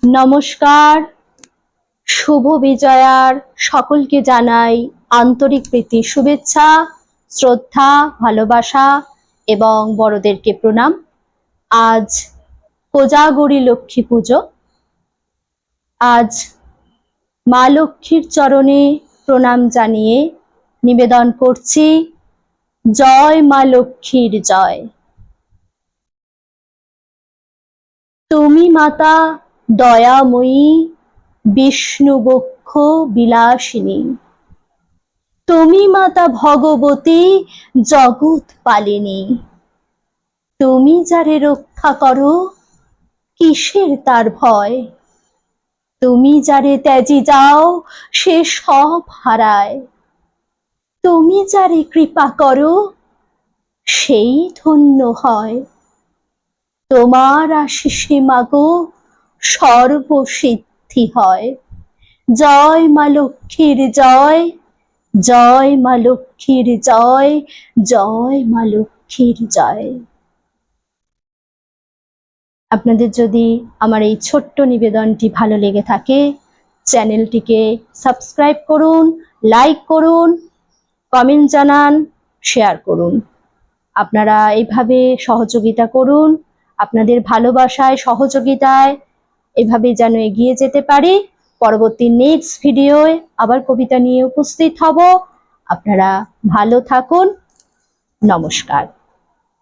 নমস্কার, শুভ বিজয়ার সকলকে জানাই আন্তরিক প্রীতি শুভেচ্ছা, শ্রদ্ধা, ভালোবাসা এবং বড়দেরকে প্রণাম। আজ কোজাগরী লক্ষ্মী পুজো। আজ মা লক্ষ্মীর চরণে প্রণাম জানিয়ে নিবেদন করছি জয় মা লক্ষ্মীর জয়। তুমি মাতা দয়াময়ী, বিষ্ণু বক্ষ বিলাসিনী, তুমি মাতা ভগবতী জগৎ পালিনী। তুমি যারে রক্ষা করো কিসের তার ভয়, তুমি যারে ত্যাজি যাও সে সব হারায়, তুমি যারে কৃপা করো সেই ধন্য হয়। তোমার আশিসে মাগো সর্বসিদ্ধি হয়। জয় মা লক্ষ্মীর জয়, জয় মা লক্ষ্মীর জয়, জয় মা লক্ষ্মীর জয়। আপনাদের যদি আমার এই ছোট্ট নিবেদনটি ভালো লেগে থাকে, চ্যানেলটিকে সাবস্ক্রাইব করুন, লাইক করুন, কমেন্ট জানান, শেয়ার করুন। আপনারা এইভাবে সহযোগিতা করুন। আপনাদের ভালোবাসায়, সহযোগিতায় এভাবে যেন এগিয়ে যেতে পারি। পরবর্তী নেক্সট ভিডিওয় আবার কবিতা নিয়ে উপস্থিত হব। আপনারা ভালো থাকুন। নমস্কার।